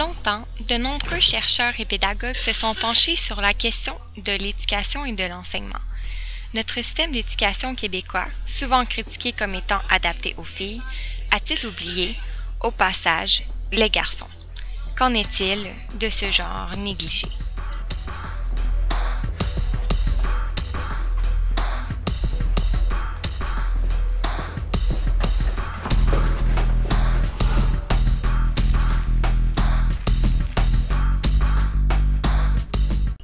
Longtemps, de nombreux chercheurs et pédagogues se sont penchés sur la question de l'éducation et de l'enseignement. Notre système d'éducation québécois, souvent critiqué comme étant adapté aux filles, a-t-il oublié, au passage, les garçons? Qu'en est-il de ce genre négligé?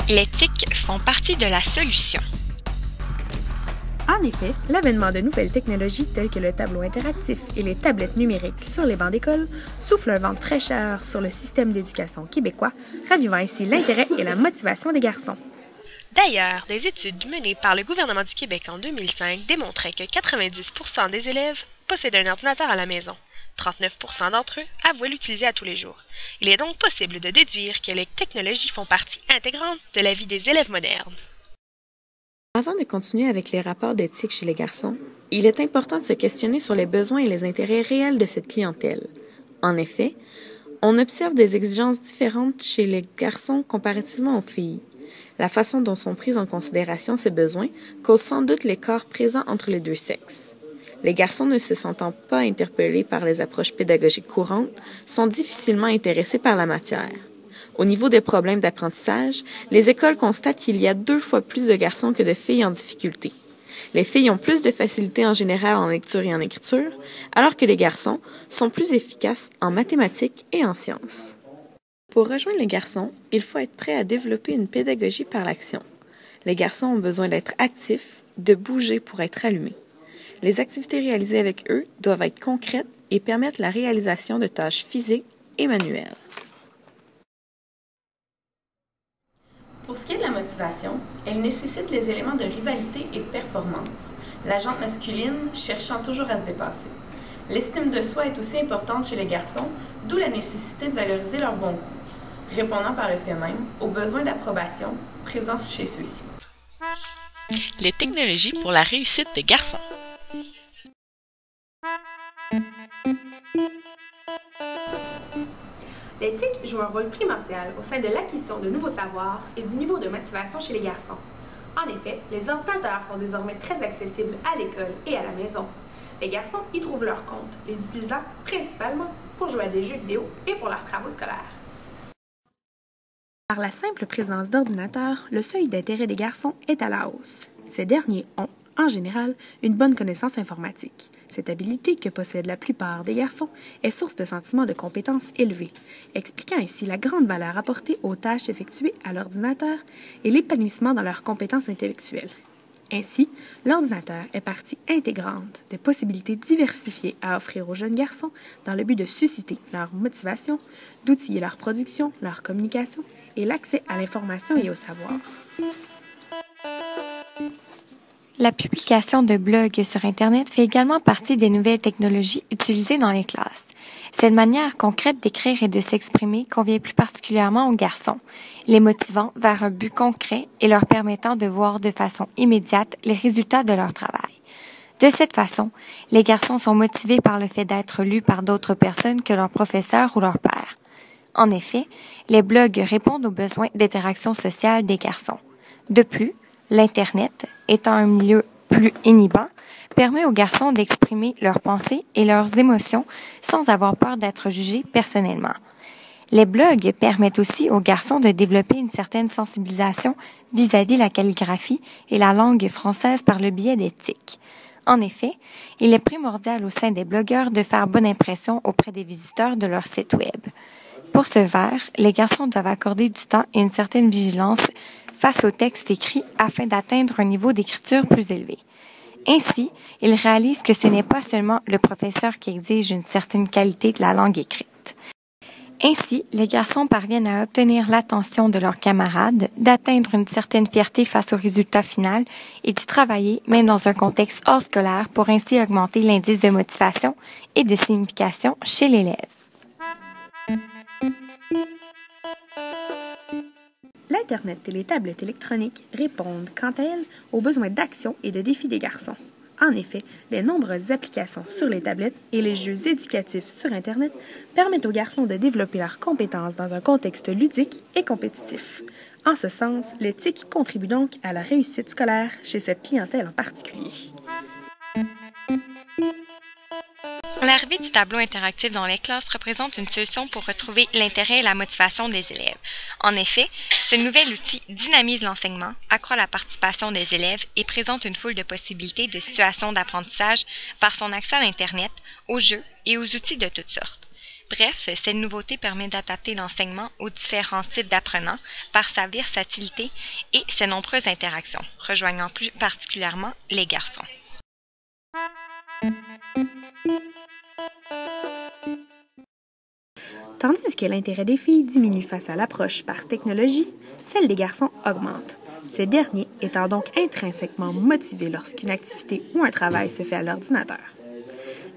Les TIC font partie de la solution. En effet, l'avènement de nouvelles technologies telles que le tableau interactif et les tablettes numériques sur les bancs d'école souffle un vent de fraîcheur sur le système d'éducation québécois, ravivant ainsi l'intérêt et la motivation des garçons. D'ailleurs, des études menées par le gouvernement du Québec en 2005 démontraient que 90% des élèves possédaient un ordinateur à la maison. 39% d'entre eux avouaient l'utiliser à tous les jours. Il est donc possible de déduire que les technologies font partie intégrante de la vie des élèves modernes. Avant de continuer avec les rapports d'éthique chez les garçons, il est important de se questionner sur les besoins et les intérêts réels de cette clientèle. En effet, on observe des exigences différentes chez les garçons comparativement aux filles. La façon dont sont pris en considération ces besoins cause sans doute l'écart présent entre les deux sexes. Les garçons ne se sentant pas interpellés par les approches pédagogiques courantes sont difficilement intéressés par la matière. Au niveau des problèmes d'apprentissage, les écoles constatent qu'il y a 2 fois plus de garçons que de filles en difficulté. Les filles ont plus de facilité en général en lecture et en écriture, alors que les garçons sont plus efficaces en mathématiques et en sciences. Pour rejoindre les garçons, il faut être prêt à développer une pédagogie par l'action. Les garçons ont besoin d'être actifs, de bouger pour être allumés. Les activités réalisées avec eux doivent être concrètes et permettre la réalisation de tâches physiques et manuelles. Pour ce qui est de la motivation, elle nécessite les éléments de rivalité et de performance, la jante masculine cherchant toujours à se dépasser. L'estime de soi est aussi importante chez les garçons, d'où la nécessité de valoriser leurs bons coups, répondant par le fait même aux besoins d'approbation présents chez ceux-ci. Les technologies pour la réussite des garçons. Les TIC jouent un rôle primordial au sein de l'acquisition de nouveaux savoirs et du niveau de motivation chez les garçons. En effet, les ordinateurs sont désormais très accessibles à l'école et à la maison. Les garçons y trouvent leur compte, les utilisant principalement pour jouer à des jeux vidéo et pour leurs travaux scolaires. Par la simple présence d'ordinateurs, le seuil d'intérêt des garçons est à la hausse. Ces derniers ont, en général, une bonne connaissance informatique. Cette habilité que possèdent la plupart des garçons est source de sentiments de compétence élevés, expliquant ainsi la grande valeur apportée aux tâches effectuées à l'ordinateur et l'épanouissement dans leurs compétences intellectuelles. Ainsi, l'ordinateur est partie intégrante des possibilités diversifiées à offrir aux jeunes garçons dans le but de susciter leur motivation, d'outiller leur production, leur communication et l'accès à l'information et au savoir. La publication de blogs sur Internet fait également partie des nouvelles technologies utilisées dans les classes. Cette manière concrète d'écrire et de s'exprimer convient plus particulièrement aux garçons, les motivant vers un but concret et leur permettant de voir de façon immédiate les résultats de leur travail. De cette façon, les garçons sont motivés par le fait d'être lus par d'autres personnes que leurs professeurs ou leurs pairs. En effet, les blogs répondent aux besoins d'interaction sociale des garçons. De plus, l'Internet, étant un milieu plus inhibant, permet aux garçons d'exprimer leurs pensées et leurs émotions sans avoir peur d'être jugés personnellement. Les blogs permettent aussi aux garçons de développer une certaine sensibilisation vis-à-vis la calligraphie et la langue française par le biais des TIC. En effet, il est primordial au sein des blogueurs de faire bonne impression auprès des visiteurs de leur site web. Pour ce faire, les garçons doivent accorder du temps et une certaine vigilance face au texte écrit afin d'atteindre un niveau d'écriture plus élevé. Ainsi, ils réalisent que ce n'est pas seulement le professeur qui exige une certaine qualité de la langue écrite. Ainsi, les garçons parviennent à obtenir l'attention de leurs camarades, d'atteindre une certaine fierté face au résultat final et d'y travailler même dans un contexte hors scolaire pour ainsi augmenter l'indice de motivation et de signification chez l'élève. L'Internet et les tablettes électroniques répondent, quant à elles, aux besoins d'action et de défi des garçons. En effet, les nombreuses applications sur les tablettes et les jeux éducatifs sur Internet permettent aux garçons de développer leurs compétences dans un contexte ludique et compétitif. En ce sens, l'éthique contribue donc à la réussite scolaire chez cette clientèle en particulier. L'arrivée du tableau interactif dans les classes représente une solution pour retrouver l'intérêt et la motivation des élèves. En effet, ce nouvel outil dynamise l'enseignement, accroît la participation des élèves et présente une foule de possibilités de situations d'apprentissage par son accès à l'Internet, aux jeux et aux outils de toutes sortes. Bref, cette nouveauté permet d'adapter l'enseignement aux différents types d'apprenants par sa versatilité et ses nombreuses interactions, rejoignant plus particulièrement les garçons. Tandis que l'intérêt des filles diminue face à l'approche par technologie, celle des garçons augmente. Ces derniers étant donc intrinsèquement motivés lorsqu'une activité ou un travail se fait à l'ordinateur.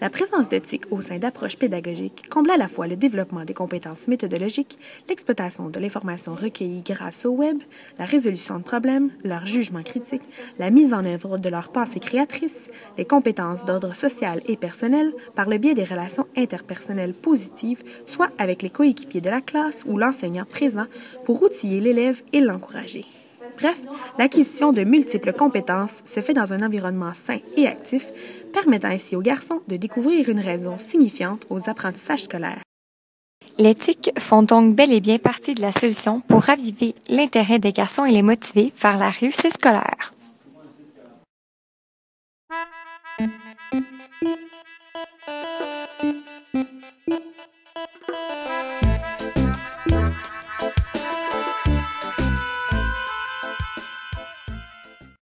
La présence de TIC au sein d'approches pédagogiques comble à la fois le développement des compétences méthodologiques, l'exploitation de l'information recueillie grâce au web, la résolution de problèmes, leur jugement critique, la mise en œuvre de leur pensée créatrice, les compétences d'ordre social et personnel par le biais des relations interpersonnelles positives, soit avec les coéquipiers de la classe ou l'enseignant présent pour outiller l'élève et l'encourager. Bref, l'acquisition de multiples compétences se fait dans un environnement sain et actif, permettant ainsi aux garçons de découvrir une raison signifiante aux apprentissages scolaires. Les TIC font donc bel et bien partie de la solution pour raviver l'intérêt des garçons et les motiver vers la réussite scolaire.